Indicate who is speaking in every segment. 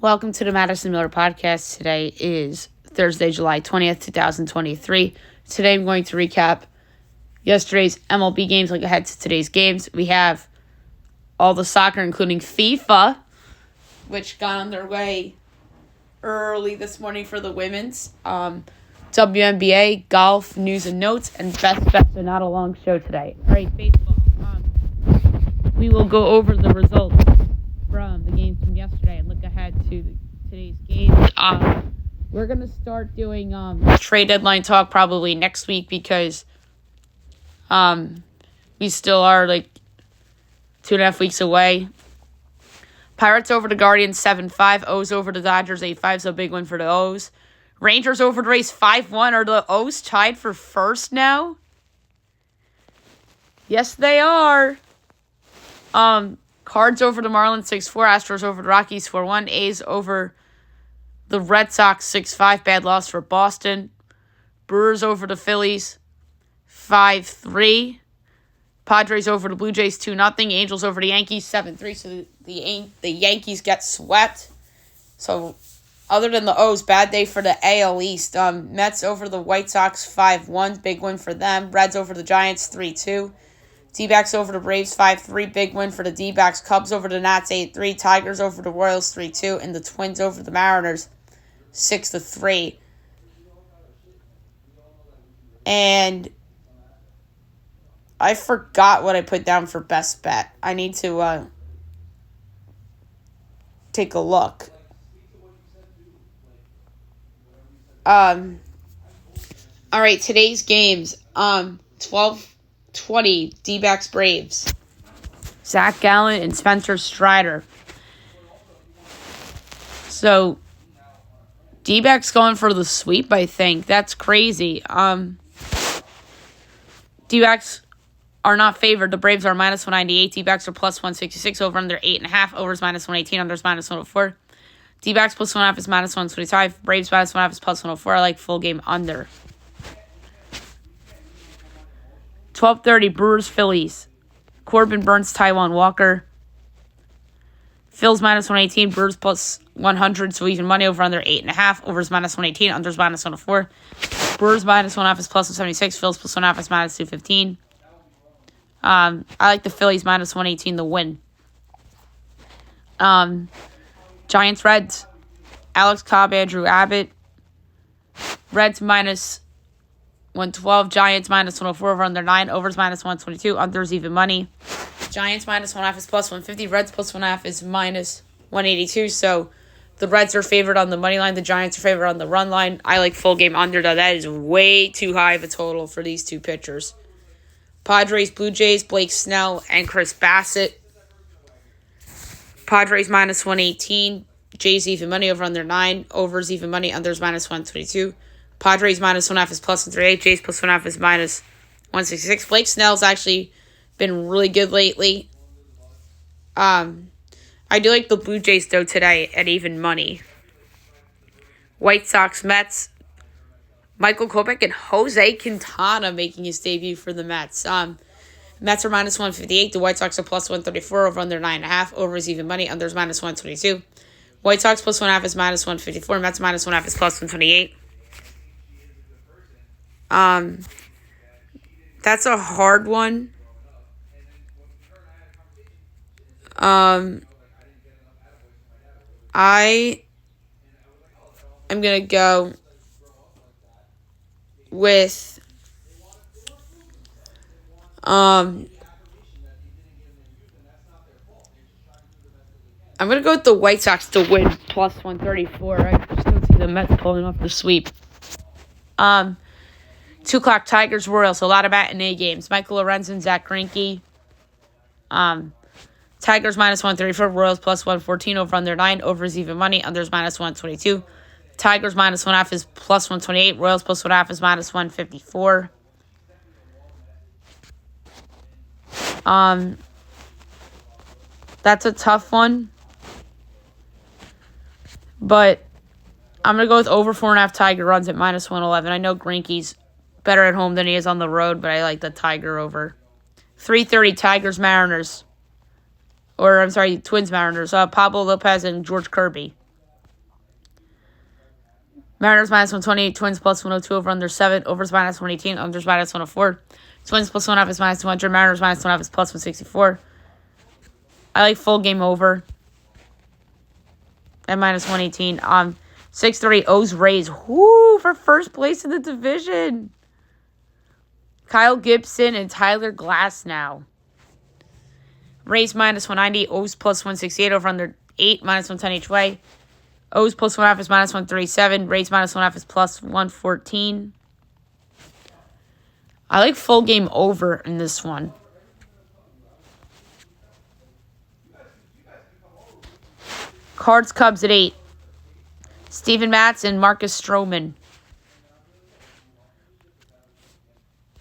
Speaker 1: Welcome to the Madison Miller Podcast. Today is Thursday, July 20th, 2023. Today I'm going to recap yesterday's MLB games, look ahead to today's games. We have all the soccer, including FIFA, which got underway early this morning for the women's. WNBA, golf, news and notes, and best bets are not a long show today. All right, baseball. We will go over the results from the games from yesterday and look ahead to today's games. We're going to start doing trade deadline talk probably next week because we still are like 2.5 weeks away. Pirates over the Guardians 7-5. O's over the Dodgers 8-5, so big win for the O's. Rangers over the Rays 5-1. Are the O's tied for first now? Yes, they are. Cards over the Marlins 6-4. Astros over the Rockies 4-1. A's over the Red Sox 6-5. Bad loss for Boston. Brewers over the Phillies 5-3. Padres over the Blue Jays 2-0. Angels over the Yankees 7-3. So the Yankees get swept. So other than the O's, bad day for the AL East. Mets over the White Sox 5-1. Big win for them. Reds over the Giants 3-2. D-backs over the Braves 5-3. Big win for the D-backs. Cubs over the Nats 8-3. Tigers over the Royals 3-2. And the Twins over the Mariners 6-3. And I forgot what I put down for best bet. I need to take a look. All right, today's games. 12:20, D-backs Braves. Zach Gallen and Spencer Strider. So, D-backs going for the sweep, I think. That's crazy. D-backs are not favored. The Braves are minus 198. D-backs are plus 166. Over under 8.5. Overs minus 118. Unders minus 104. D-backs plus 1.5 is minus 125. Braves minus 1.5 is plus 104. I like full game under. 12:30, Brewers, Phillies. Corbin Burns, Taijuan Walker. Phils minus 118, Brewers plus 100, so even money over under 8.5. Overs minus 118, unders minus 104. Brewers minus 1.5 is plus 176. Phils plus 1.5 is minus 215. I like the Phillies minus 118 to win. Giants, Reds. Alex Cobb, Andrew Abbott. Reds minus 112. Giants minus 104 over under 9. Overs minus 122. Unders even money. Giants minus 1.5 is plus 150. Reds plus 1.5 is minus 182. So the Reds are favored on the money line. The Giants are favored on the run line. I like full game under, though. That is way too high of a total for these two pitchers. Padres, Blue Jays, Blake Snell, and Chris Bassett. Padres minus 118. Jays even money over under 9. Overs even money. Unders minus 122. Padres minus 1.5 is plus 138. Jays plus 1.5 is minus 166. Blake Snell's actually been really good lately. I do like the Blue Jays, though, today at even money. White Sox, Mets. Michael Kopech and Jose Quintana making his debut for the Mets. Mets are minus 158. The White Sox are plus 134 over under 9.5. Overs even money. Unders minus 122. White Sox plus 1.5 is minus 154. Mets minus 1.5 is plus 128. That's a hard one. I am going to go with, I'm going to go with the White Sox to win plus 134. I just don't see the Mets pulling off the sweep. 2 o'clock, Tigers, Royals. A lot of matinee games. Michael Lorenzen, Zach Greinke. Tigers minus 134. Royals plus 114. Over under 9. Overs even money. Unders minus 122. Tigers minus 1.5 is plus 128. Royals plus 1.5 is minus 154. That's a tough one. But I'm going to go with over 4.5 Tiger runs at minus 111. I know Greinke's better at home than he is on the road, but I like the Tiger over. 3:30 Tigers, Mariners. Twins, Mariners. Pablo Lopez and George Kirby. Mariners minus 128, Twins plus 102, over under 7, overs minus 118, unders minus 104. Twins plus 1.5 is minus 200, Mariners minus 1.5 is plus 164. I like full game over at minus 118. 6:30 O's Rays. Whoo, for first place in the division. Kyle Gibson and Tyler Glasnow. Rays minus 190, O's plus 168, over under 8, minus 110 each way. O's plus 1.5 is minus 137. Rays minus 1.5 is plus 114. I like full game over in this one. Cards Cubs at 8. Steven Matz and Marcus Stroman.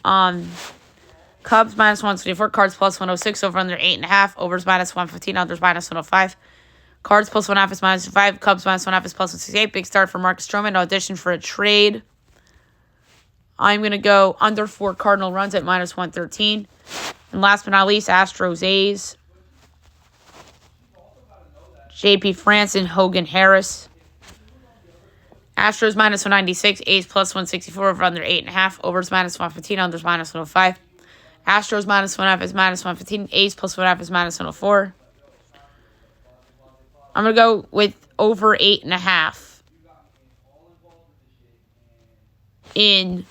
Speaker 1: Cubs minus 124. Cards plus 106. Over under 8.5. Overs minus 115. Unders minus 105. Cards plus 1.5 is minus 5. Cubs minus 1.5 is plus 168. Big start for Marcus Stroman. Audition for a trade. I'm going to go under 4 Cardinal runs at minus 113. And last but not least, Astros A's. JP France and Hogan Harris. Astros minus 196. A's plus 164. Over under 8.5. Overs minus 115. Unders minus 105. Astros minus 1.5 is minus 115. A's plus 1.5 is minus 104. I'm going to go with over 8.5 in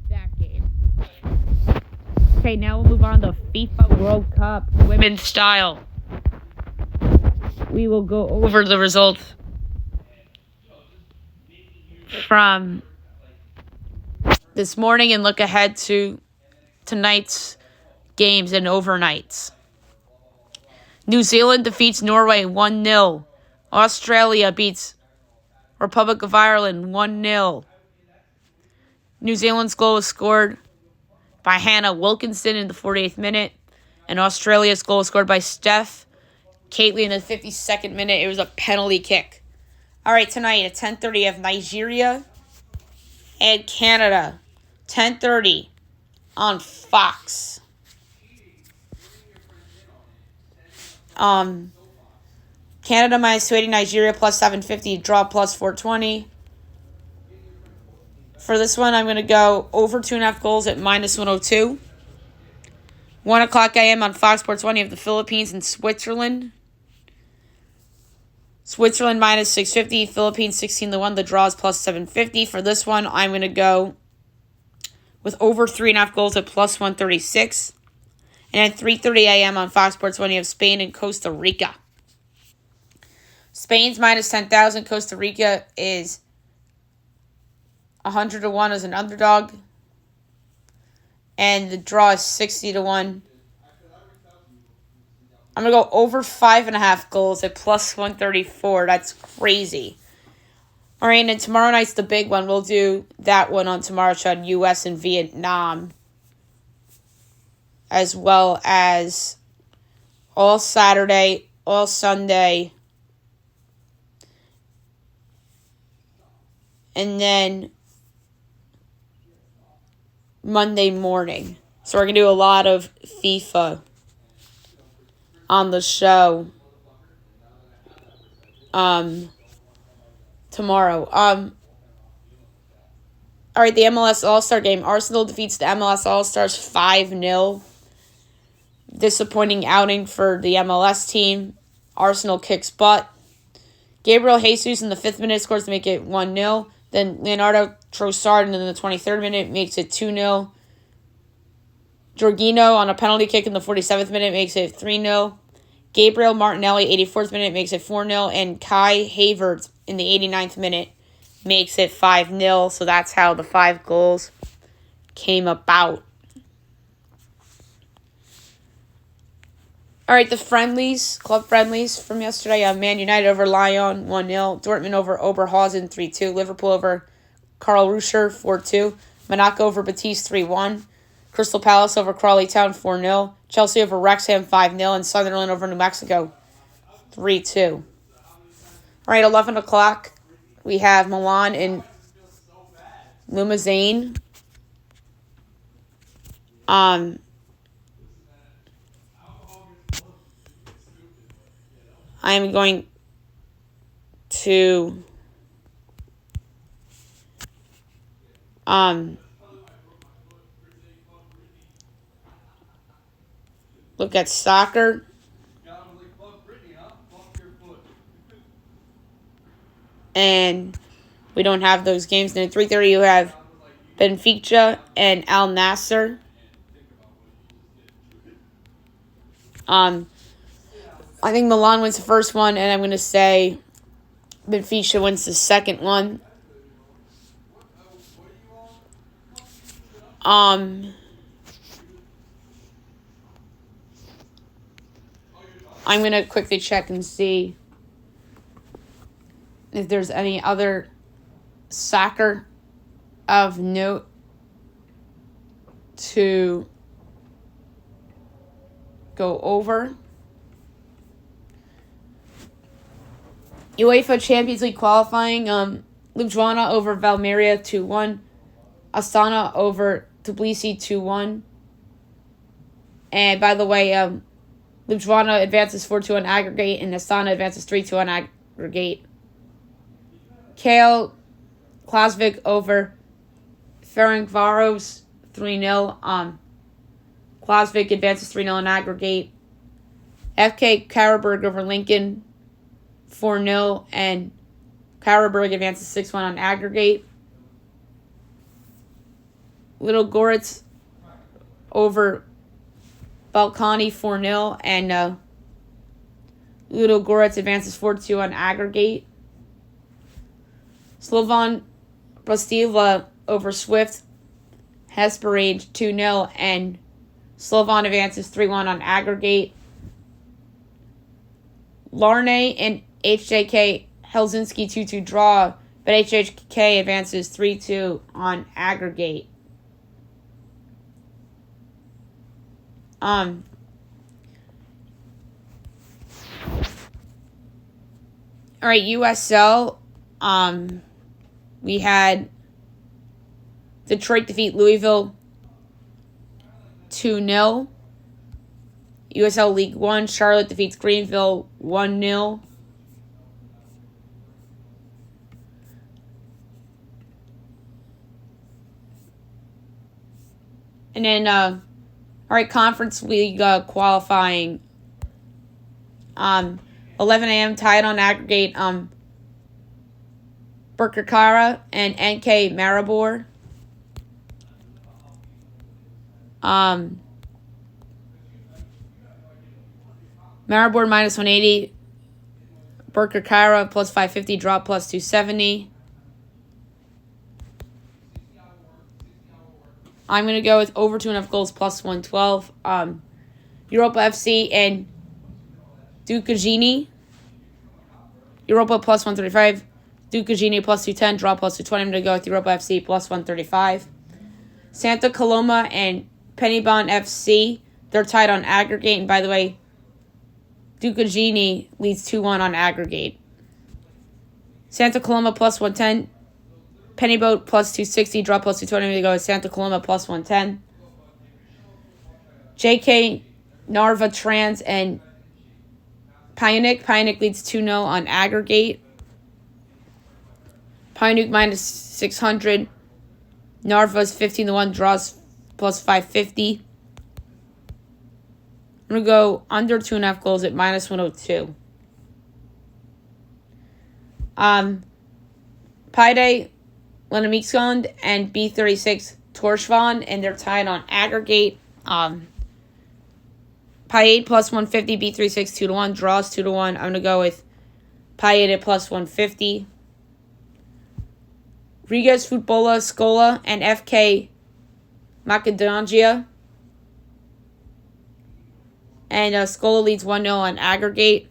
Speaker 1: that game. Okay, now we'll move on to FIFA World Cup Women's Style. We will go over the results from this morning and look ahead to tonight's games and overnights. New Zealand defeats Norway 1-0. Australia beats Republic of Ireland 1-0. New Zealand's goal was scored by Hannah Wilkinson in the 48th minute. And Australia's goal was scored by Steph Caitley in the 52nd minute. It was a penalty kick. All right, tonight at 10:30, you have Nigeria and Canada. 10:30 on Fox. Canada minus 280, Nigeria plus 750, draw plus 420. For this one, I'm going to go over 2.5 goals at minus 102. 1 o'clock a.m. on Fox Sports 1, you have the Philippines and Switzerland. Switzerland minus 650, Philippines 16-1, the draw is plus 750. For this one, I'm going to go with over 3.5 goals at plus 136. And at 3:30 a.m. on Fox Sports 1, you have Spain and Costa Rica. Spain's minus 10,000. Costa Rica is 100-1 as an underdog. And the draw is 60-1. I'm going to go over 5.5 goals at plus 134. That's crazy. All right, and tomorrow night's the big one. We'll do that one on tomorrow's show, U.S. and Vietnam, as well as all Saturday, all Sunday, and then Monday morning. So we're going to do a lot of FIFA on the show tomorrow. All right, the MLS All-Star game. Arsenal defeats the MLS All-Stars 5-0. Disappointing outing for the MLS team. Arsenal kicks butt. Gabriel Jesus in the 5th minute scores to make it 1-0. Then Leonardo Trossard in the 23rd minute makes it 2-0. Jorginho on a penalty kick in the 47th minute makes it 3-0. Gabriel Martinelli, 84th minute, makes it 4-0. And Kai Havertz in the 89th minute makes it 5-0. So that's how the 5 goals came about. All right, the friendlies, club friendlies from yesterday. Man United over Lyon, 1-0. Dortmund over Oberhausen, 3-2. Liverpool over Karl Ruscher, 4-2. Monaco over Betis, 3-1. Crystal Palace over Crawley Town, 4-0. Chelsea over Wrexham, 5-0. And Sunderland over New Mexico, 3-2. All right, 11 o'clock, we have Milan and Lumazane. I am going to Look at soccer. And we don't have those games. And at 3:30 you have Benfica and Al Nassr. I think Milan wins the first one, and I'm going to say Benfica wins the second one. I'm going to quickly check and see if there's any other soccer of note to go over. UEFA Champions League qualifying, Ljubljana over Valmiera 2-1. Astana over Tbilisi 2-1. And by the way, Ljubljana advances 4-2 on aggregate, and Astana advances 3-2 on aggregate. KL Klasvik over Ferencvaros 3-0. Klasvik advances 3-0 on aggregate. FK Karabberg over Lincoln 4-0, and Karabberg advances 6-1 on aggregate. Little Goretz over Balkani 4-0, and Little Goretz advances 4-2 on aggregate. Slovan Bratislava over Swift Hesperage 2-0, and Slovan advances 3-1 on aggregate. Larne and HJK Helsinki 2-2 draw, but HJK advances 3-2 on aggregate. All right, USL. We had Detroit defeat Louisville 2-0. USL League 1, Charlotte defeats Greenville 1-0. And then, all right, Conference League qualifying. 11 a.m. tied on aggregate. Birkirkara and NK Maribor. Maribor minus 180. Birkirkara plus 550. Draw plus 270. I'm going to go with over 2.5 goals plus 112. Europa FC and Ducagini. Europa plus 135. Ducagini plus 210. Draw plus 220. I'm going to go with Europa FC plus 135. Santa Coloma and Penybon FC. They're tied on aggregate. And by the way, Ducagini leads 2-1 on aggregate. Santa Coloma plus 110. Pennyboat plus 260. Draw plus 220. I'm going to go with Santa Coloma plus 110. JK Narva Trans and Pionik. Pionik leads 2-0 on aggregate. Pionik minus 600. Narva's 15-1. Draws plus 550. I'm going to go under 2.5 goals at minus 102. Paide Lenamixond and B36 Torshvan, and they're tied on aggregate. Paide plus 150, B36 2-1, draws 2-1. I'm going to go with Paide at plus 150. Rigas Futbola Scola and FK Macedonia. And Scola leads 1-0 on aggregate.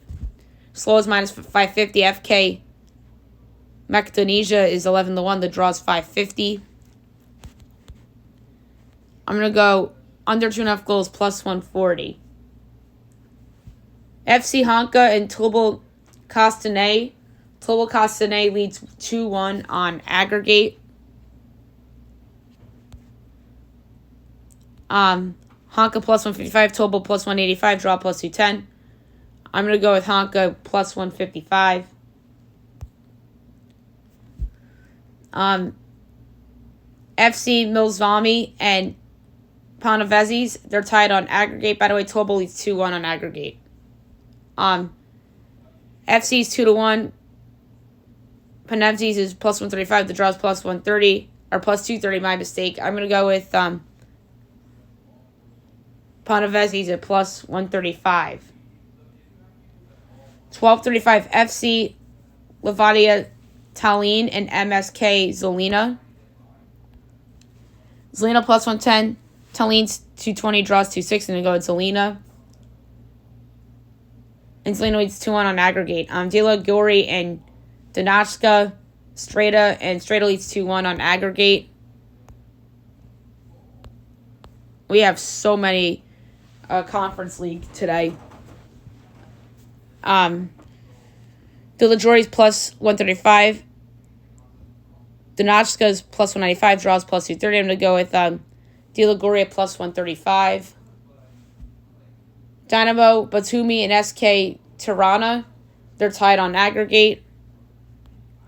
Speaker 1: Slow is minus 550. FK Macedonia is 11-1. The draw is 550. I'm going to go under 2.5 goals plus 140. FC Honka and Tobel Castanet. Tobel Castanet leads 2-1 on aggregate. Honka plus 155, Tobel plus 185, draw plus 210. I'm going to go with Honka plus 155. FC Milzvami and Panavezis, they're tied on aggregate. By the way, Tobol leads 2-1 on aggregate. FC's 2-1. Panevzis is plus 135. The draw's plus 130. Or plus 230, my mistake. I'm going to go with Panavezis at plus 135. 12:35 FC Levadia Tallinn and MSK Zolina. Zolina plus 110. Tallinn's 220, draws 260, and go with Zolina. And Zolina leads 2-1 on aggregate. Dila Gori and Donatska Strata, and Strata leads 2-1 on aggregate. We have so many Conference League today. Dilajori's plus 135. Donatska's plus 195, draws plus 230. I'm going to go with Dilagori at plus 135. Dynamo, Batumi, and SK Tirana, they're tied on aggregate.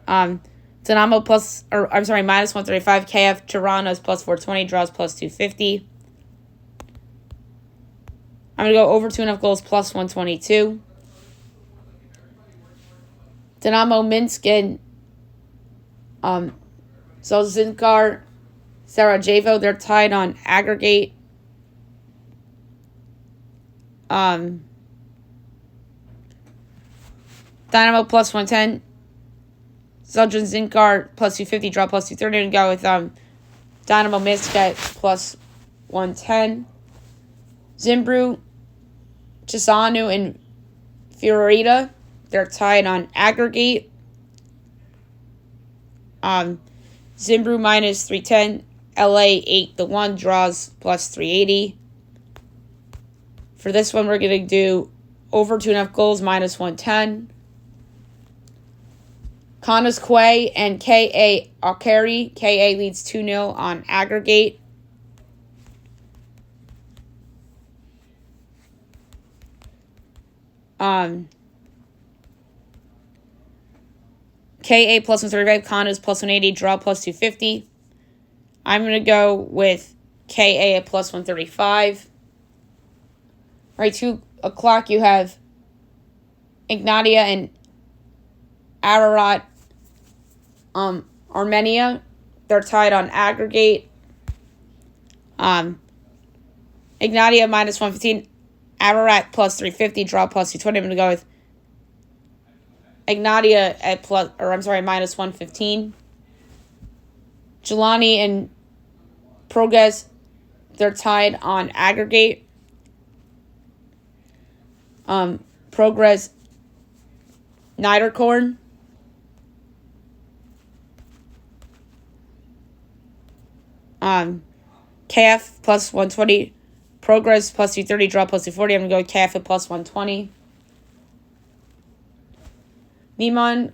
Speaker 1: Dynamo minus 135. KF Tirana is plus 420, draws plus 250. I'm going to go over 2.5 goals plus 122. Dynamo Minsk and Zelzinkar Sarajevo, they're tied on aggregate. Dynamo plus 110. Zelzinkar plus 250, draw plus 230. And go with Dynamo Minsk at plus 110. Zimbru, Chisanu, and Fiorita, they're tied on aggregate. Zimbru minus 310. LA 8-1, draws plus 380. For this one, we're going to do over 2.5 goals minus 110. Kanas Quay and K.A. Akari. K.A. leads 2-0 on aggregate. K.A. plus 135, Kanas plus 180, draw plus 250. I'm going to go with K.A. at plus 135. All right, 2 o'clock, you have Ignatia and Ararat Armenia. They're tied on aggregate. Ignatia minus 115. Ararat plus 350. Draw plus 220. I'm going to go with Ignatia at minus 115. Jelani and Progress, they're tied on aggregate. Progress Niederkorn. KF plus 120. Progress plus 230. Draw plus 240. I'm going to go with KF at plus 120. Neman,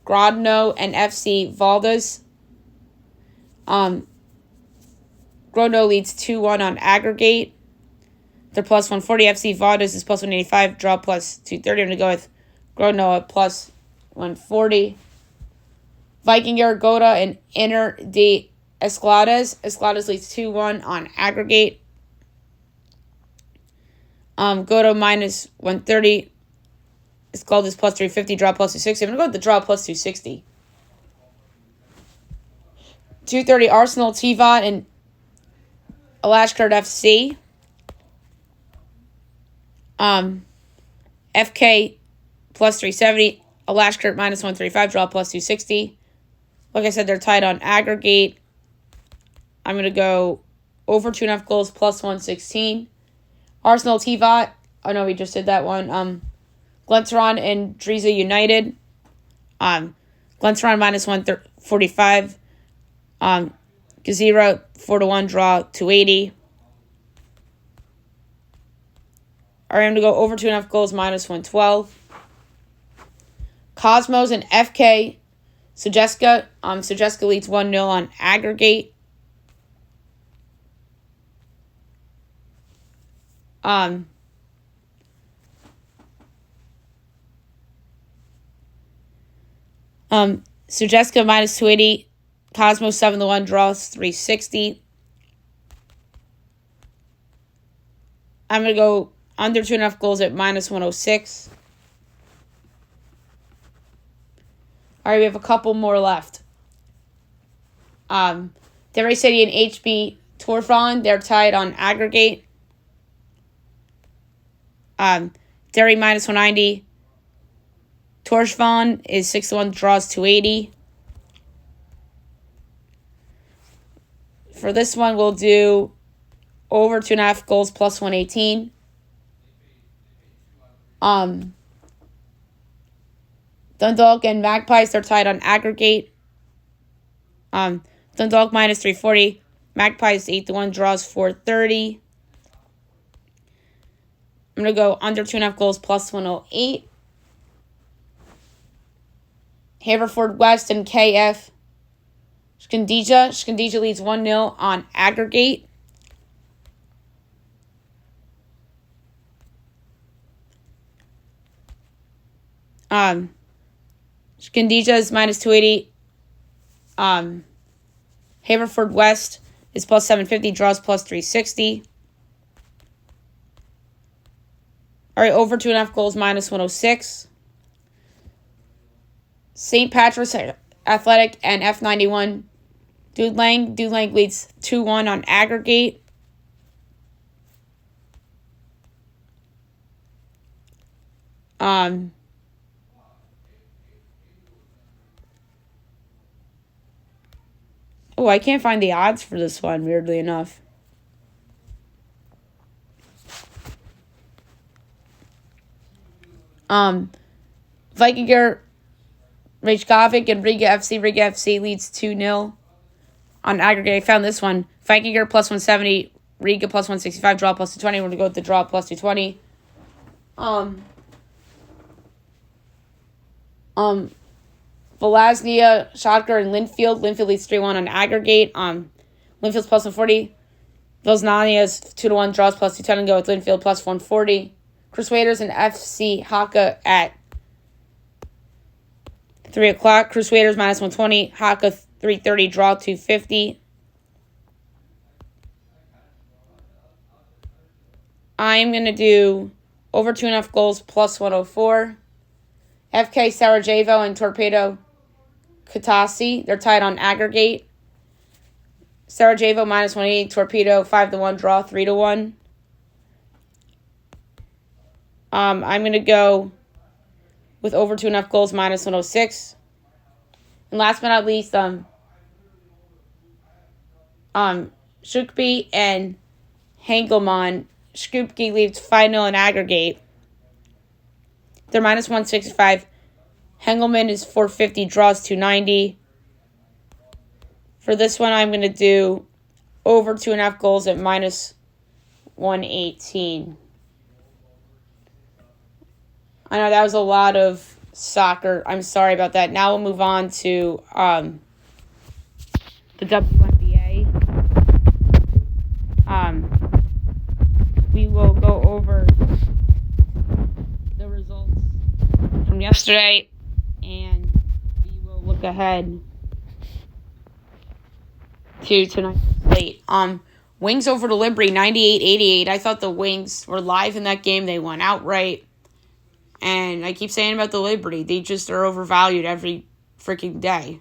Speaker 1: Grodno, and FC Valdes. Grodno leads 2-1 on aggregate. They're plus 140. FC Valdes is plus 185. Draw plus 230. I'm going to go with Grodno at plus 140. Vikingur, Goda, and Inter de Escladas. Escladas leads 2-1 on aggregate. Goda minus 130. Escladas plus 350. Draw plus 260. I'm going to go with the draw plus 260. 2:30 Arsenal, Tivat, and Alashkert FC. FK plus 370. Alashkert minus 135. Draw plus 260. Like I said, they're tied on aggregate. I'm going to go over 2.5 goals plus 116. Arsenal, Tivat. Oh, no, we just did that one. Glentoran and Driza United. Glentoran minus 145. Gazira 4-1, draw 280. All right, I'm going to go over 2.5 goals minus 112. Cosmos and FK Sujeska. Sujeska leads 1-0 on aggregate. Sujeska minus 280. Cosmos 7-1 draws 360. I'm going to go under 2.5 goals at minus 106. All right, we have a couple more left. Derry City and HB Torfon, they're tied on aggregate. Derry minus 190. Torfon is 6-1, draws 280. For this one, we'll do over 2.5 goals plus 118. Dundalk and Magpies, they're tied on aggregate. Dundalk minus 340. Magpies 8-1, draws 430. I'm going to go under 2.5 goals plus 108. Haverford West and KF Skandija. Skandija leads 1-0 on aggregate. Skandija is minus 280. Haverford West is plus 750, draws plus 360. All right, over 2.5 goals, minus 106. St. Patrick's Athletic and F91 Dude Lang. Dude Lang leads 2-1 on aggregate. Oh, I can't find the odds for this one, weirdly enough. Vikinger, Reykjavik, and Riga FC. Riga FC leads 2-0 on aggregate. I found this one. Vikinger plus 170, Riga plus 165, draw plus 220. We're going to go with the draw plus 220. Velaznia, Shotker, and Linfield. Linfield leads 3-1 on aggregate. Linfield's plus 140. Velaznia is 2-1, draws plus 210, and go with Linfield plus 140. Crusaders and FC Haka at 3 o'clock. Crusaders minus 120. Haka 330, draw 250. I'm going to do over 2.5 goals plus 104. FK Sarajevo and Torpedo Kutasi, they're tied on aggregate. Sarajevo minus 180, Torpedo 5-1, draw 3-1. I'm going to go with over 2.5 goals minus 106. And last but not least, Shukbi and Hengelmann. Shukbi leads 5-0 in aggregate. They're minus 165. Hengelmann is 450, draws 290. For this one, I'm going to do over 2.5 goals at minus 118. I know that was a lot of soccer. I'm sorry about that. Now we'll move on to the WNBA. We will go over the results from yesterday, and we will look ahead to tonight's slate. Wings over to Liberty, 98-88. I thought the Wings were live in that game. They won outright. And I keep saying about the Liberty, they just are overvalued every freaking day.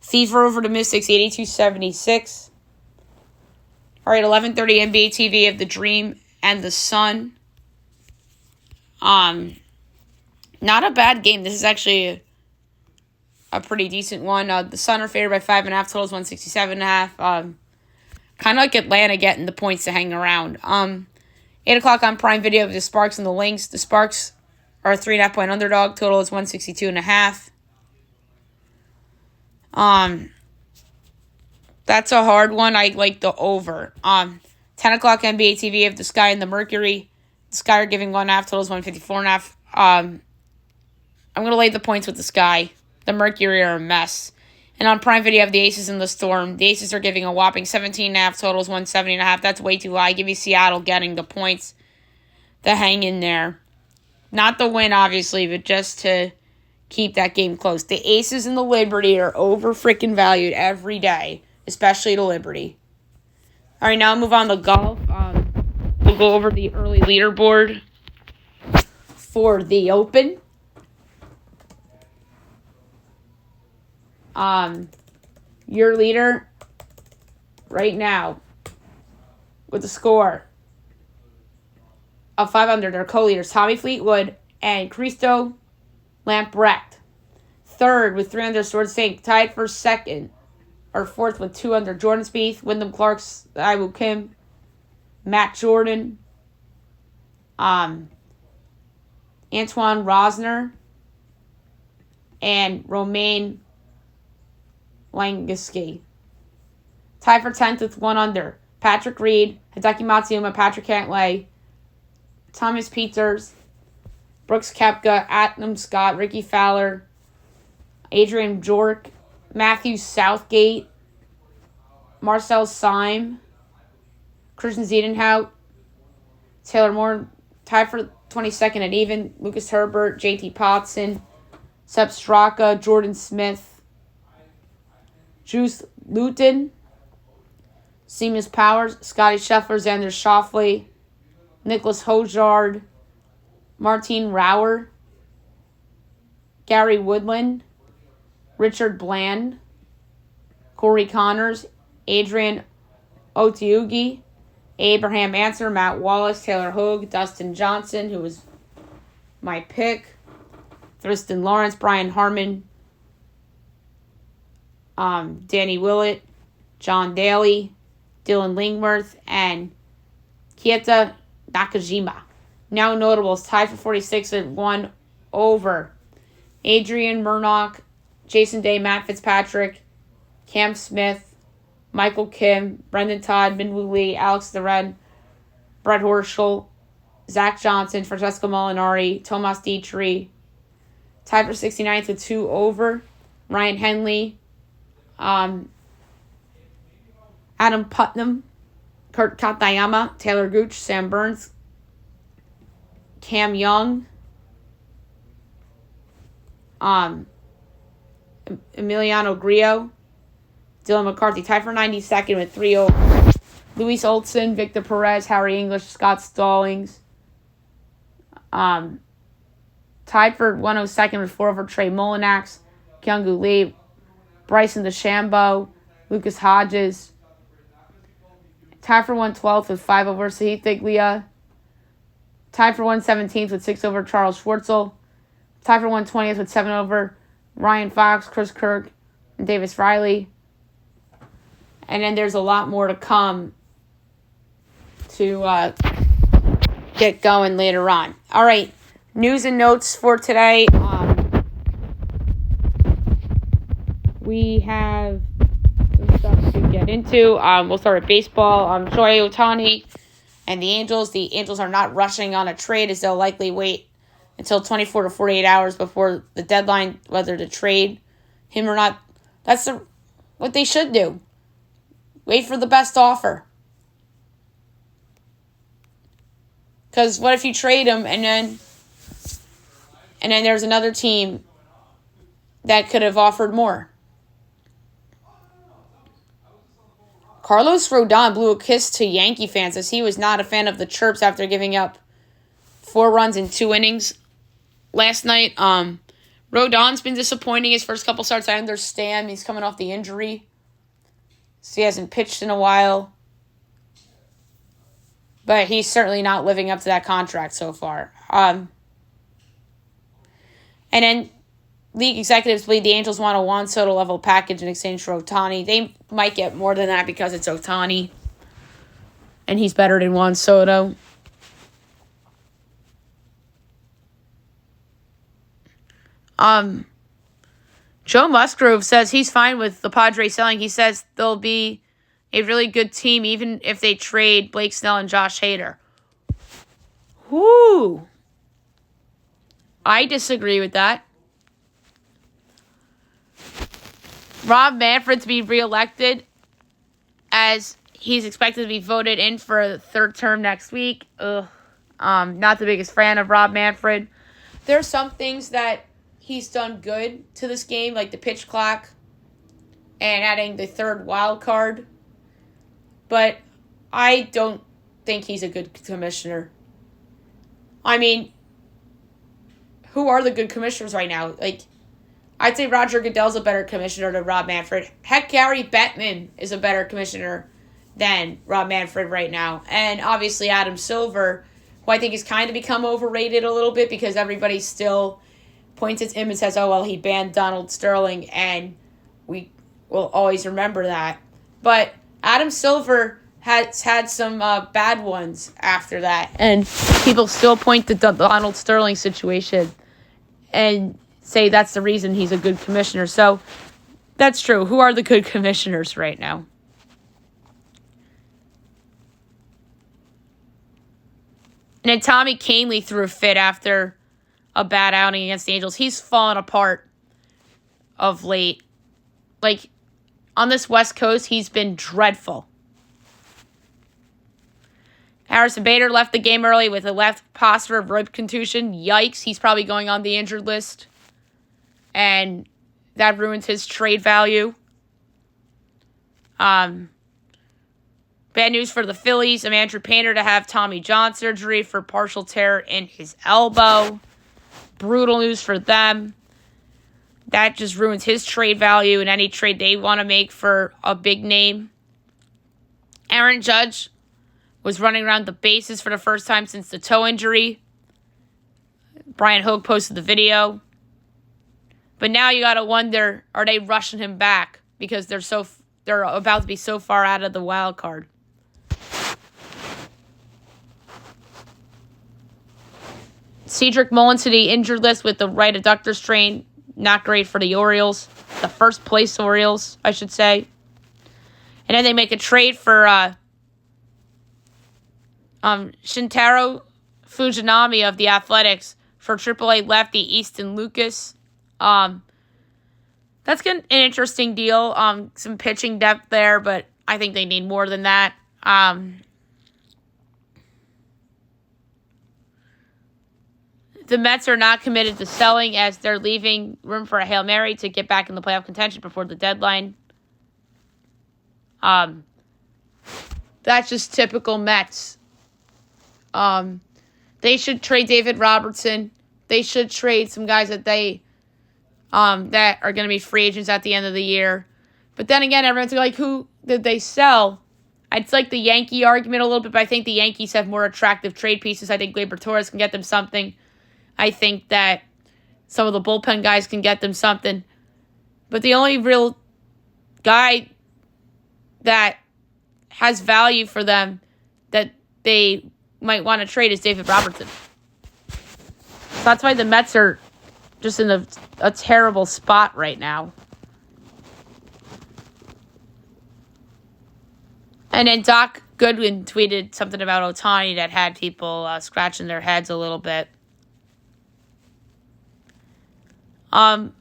Speaker 1: FIFA over to Mystics, 82-76. All right, 11:30 NBA TV of the Dream and the Sun. Not a bad game. This is actually a pretty decent one. The Sun are favored by 5.5, totals 167.5. Kind of like Atlanta getting the points to hang around. 8 o'clock on Prime Video of the Sparks and the Lynx. The Sparks are a 3.5 point underdog. Total is 162.5. That's a hard one. I like the over. 10 o'clock NBA TV of the Sky and the Mercury. The Sky are giving 1.5. Total is 154.5. I'm going to lay the points with the Sky. The Mercury are a mess. And on Prime Video, I have the Aces and the Storm. The Aces are giving a whopping 17.5, totals 170.5. That's way too high. Give me Seattle getting the points to hang in there. Not the win, obviously, but just to keep that game close. The Aces and the Liberty are over freaking valued every day, especially the Liberty. All right, now move on to golf. We'll go over the early leaderboard for the Open. Your leader right now with the score of 5 under, their co-leaders Tommy Fleetwood and Christo Lamprecht. Third with 3 under, Sword Sink. Tied for second or fourth with 2 under, Jordan Spieth, Wyndham Clark, Iwoo Kim, Matt Jordan, Antoine Rosner, and Romain Langiski. Tied for 10th with 1 under, Patrick Reed, Hideki Matsuyama, Patrick Cantlay, Thomas Peters, Brooks Koepka, Adam Scott, Ricky Fowler, Adrian Bjork, Matthew Southgate, Marcel Syme, Christian Ziedenhout, Taylor Moore, tied for 22nd at even, Lucas Herbert, JT Potson, Sepp Straka, Jordan Smith, Juice Luton, Seamus Powers, Scotty Scheffler, Xander Schauffele, Nicholas Hojard, Martin Rauer, Gary Woodland, Richard Bland, Corey Connors, Adrian Otiugi, Abraham Anser, Matt Wallace, Taylor Hogue, Dustin Johnson, who was my pick, Tristan Lawrence, Brian Harmon, Danny Willett, John Daly, Dylan Lingworth, and Keita Nakajima. Now notables, tied for 46 at 1 over Adrian Murdoch, Jason Day, Matt Fitzpatrick, Cam Smith, Michael Kim, Brendan Todd, Minwoo Lee, Alex Duran, Brett Horschel, Zach Johnson, Francesco Molinari, Tomas Dietrich. Tied for 69th with 2 over Ryan Henley, Adam Putnam, Kurt Katayama, Taylor Gooch, Sam Burns, Cam Young, Emiliano Grillo, Dylan McCarthy. Tied for 92nd with 3 over Luis Olson, Victor Perez, Harry English, Scott Stallings. Tied for 102nd with 4 over Trey Mullinax, Kyung-Gu Lee, Bryson DeChambeau, Lucas Hodges. Tied for 112th with 5 over Sahith Thiglia. Tied for 117th with 6 over Charles Schwartzel. Tied for 120th with 7 over Ryan Fox, Chris Kirk, and Davis Riley. And then there's a lot more to come to get going later on. All right, news and notes for today. We have some stuff to get into. We'll start with baseball. Shohei Ohtani and the Angels. The Angels are not rushing on a trade, as they'll likely wait until 24 to 48 hours before the deadline whether to trade him or not. That's what they should do. Wait for the best offer. Because what if you trade him and then there's another team that could have offered more? Carlos Rodon blew a kiss to Yankee fans as he was not a fan of the chirps after giving up 4 runs in 2 innings last night. Rodon's been disappointing his first couple starts. I understand he's coming off the injury, so he hasn't pitched in a while. But he's certainly not living up to that contract so far. And then league executives believe the Angels want a Juan Soto level package in exchange for Ohtani. They might get more than that because it's Ohtani, and he's better than Juan Soto. Joe Musgrove says he's fine with the Padres selling. He says they'll be a really good team even if they trade Blake Snell and Josh Hader. Whoo! I disagree with that. Rob Manfred to be reelected as he's expected to be voted in for a 3rd term next week. Not the biggest fan of Rob Manfred. There's some things that he's done good to this game, like the pitch clock and adding the third wild card. But I don't think he's a good commissioner. I mean, who are the good commissioners right now? Like, I'd say Roger Goodell's a better commissioner than Rob Manfred. Heck, Gary Bettman is a better commissioner than Rob Manfred right now. And obviously Adam Silver, who I think has kind of become overrated a little bit because everybody still points at him and says, oh, well, he banned Donald Sterling, and we will always remember that. But Adam Silver has had some bad ones after that. And people still point to the Donald Sterling situation and say that's the reason he's a good commissioner. So that's true. Who are the good commissioners right now? And then Tommy Canley threw a fit after a bad outing against the Angels. He's fallen apart of late. Like, on this West Coast, he's been dreadful. Harrison Bader left the game early with a left posterior rib contusion. Yikes, he's probably going on the injured list. And that ruins his trade value. Bad news for the Phillies. Andrew Painter to have Tommy John surgery for partial tear in his elbow. Brutal news for them. That just ruins his trade value and any trade they want to make for a big name. Aaron Judge was running around the bases for the first time since the toe injury. Brian Hogue posted the video. But now you got to wonder, are they rushing him back because they're about to be so far out of the wild card? Cedric Mullins to the injured list with the right adductor strain. Not great for the Orioles. The first place Orioles, I should say. And then they make a trade for Shintaro Fujinami of the Athletics for AAA lefty Easton Lucas. That's an interesting deal. Some pitching depth there, but I think they need more than that. The Mets are not committed to selling as they're leaving room for a Hail Mary to get back in the playoff contention before the deadline. That's just typical Mets. They should trade David Robertson. They should trade some guys that they that are going to be free agents at the end of the year. But then again, everyone's like, who did they sell? It's like the Yankee argument a little bit, but I think the Yankees have more attractive trade pieces. I think Gleyber Torres can get them something. I think that some of the bullpen guys can get them something. But the only real guy that has value for them that they might want to trade is David Robertson. So that's why the Mets are just in a terrible spot right now. And then Doc Goodwin tweeted something about Ohtani that had people scratching their heads a little bit. Now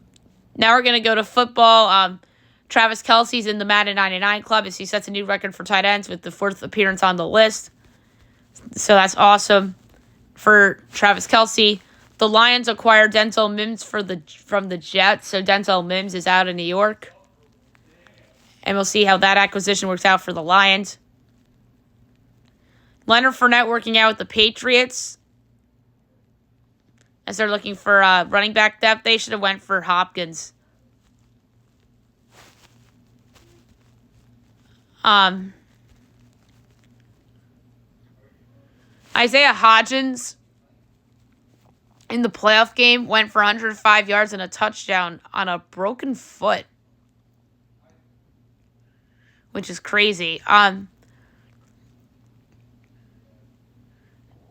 Speaker 1: we're going to go to football. Travis Kelce's in the Madden 99 club as he sets a new record for tight ends with the 4th appearance on the list. So that's awesome for Travis Kelce. The Lions acquired Denzel Mims from the Jets, so Denzel Mims is out in New York. And we'll see how that acquisition works out for the Lions. Leonard Fournette working out with the Patriots as they're looking for running back depth. They should have went for Hopkins. Isaiah Hodgins in the playoff game went for 105 yards and a touchdown on a broken foot, which is crazy.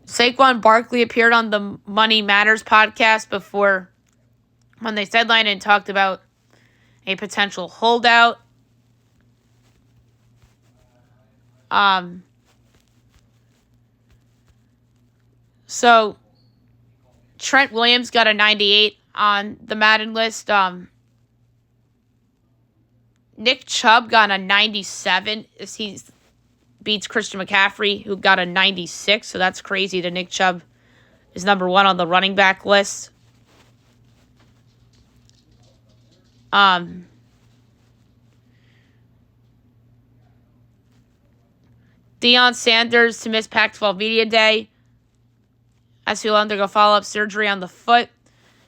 Speaker 1: Saquon Barkley appeared on the Money Matters podcast before when they sidelined and talked about a potential holdout. So Trent Williams got a 98 on the Madden list. Nick Chubb got a 97 as he beats Christian McCaffrey, who got a 96. So that's crazy that Nick Chubb is number 1 on the running back list. Deion Sanders to miss Pac-12 Media Day as he'll undergo follow-up surgery on the foot.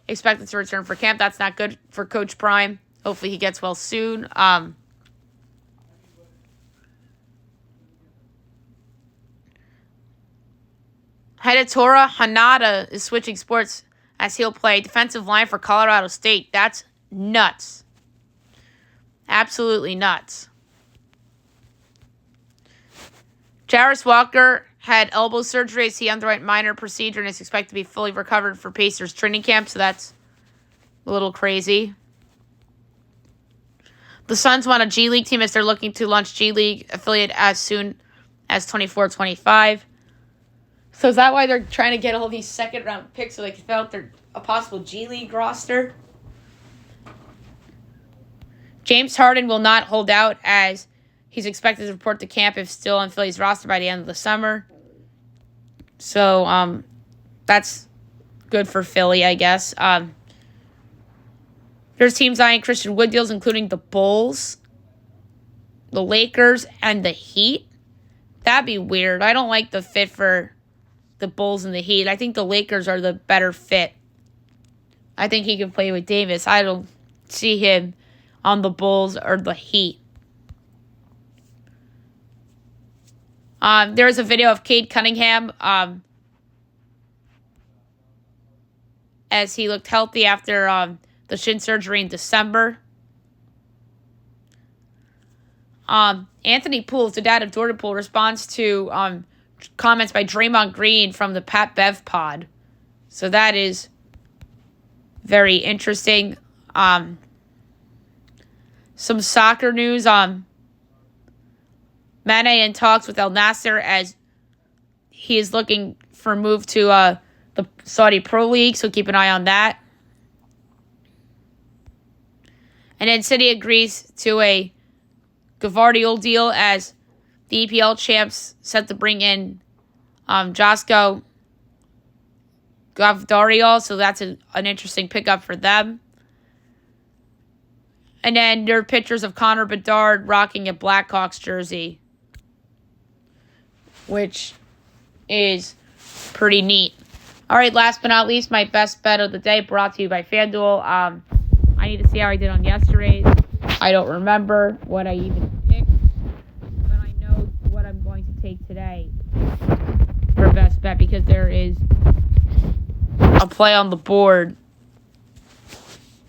Speaker 1: Expected to return for camp. That's not good for Coach Prime. Hopefully he gets well soon. Hidatora Hanada is switching sports as he'll play defensive line for Colorado State. That's nuts. Absolutely nuts. Jarris Walker had elbow surgery as he underwent minor procedure and is expected to be fully recovered for Pacers training camp, so that's a little crazy. The Suns want a G League team as they're looking to launch G League affiliate as soon as 24-25. So is that why they're trying to get all these second-round picks so they can fill out a possible G League roster? James Harden will not hold out as he's expected to report to camp if still on Philly's roster by the end of the summer. So that's good for Philly, I guess. There's teams eyeing Christian Wood deals, including the Bulls, the Lakers, and the Heat. That'd be weird. I don't like the fit for the Bulls and the Heat. I think the Lakers are the better fit. I think he can play with Davis. I don't see him on the Bulls or the Heat. There's a video of Cade Cunningham as he looked healthy after the shin surgery in December. Anthony Poole, the dad of Jordan Poole, responds to comments by Draymond Green from the Pat Bev pod. So that is very interesting. Some soccer news. Mane in talks with Al Nassr as he is looking for a move to the Saudi Pro League, so keep an eye on that. And then City agrees to a Gavardiol deal as the EPL champs set to bring in Josko Gvardiol, so that's an interesting pickup for them. And then there are pictures of Connor Bedard rocking a Blackhawks jersey, which is pretty neat. All right, last but not least, my best bet of the day brought to you by FanDuel. I need to see how I did on yesterday's. I don't remember what I even picked, but I know what I'm going to take today for best bet because there is a play on the board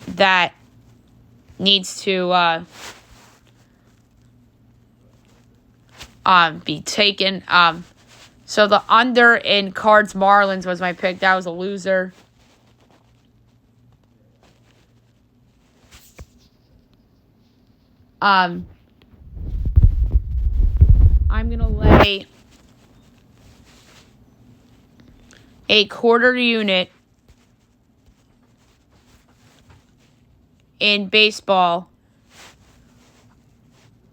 Speaker 1: that needs to be taken. So the under in Cards Marlins was my pick. That was a loser. I'm gonna lay a quarter unit in baseball.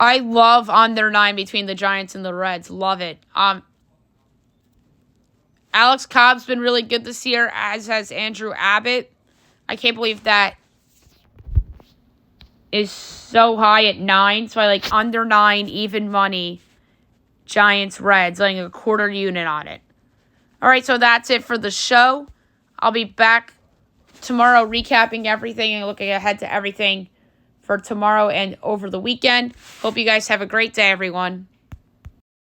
Speaker 1: I love under 9 between the Giants and the Reds. Love it. Alex Cobb's been really good this year, as has Andrew Abbott. I can't believe that is so high at 9. So I like under 9, even money, Giants, Reds, laying a quarter unit on it. All right, so that's it for the show. I'll be back tomorrow recapping everything and looking ahead to everything for tomorrow and over the weekend. Hope you guys have a great day, everyone.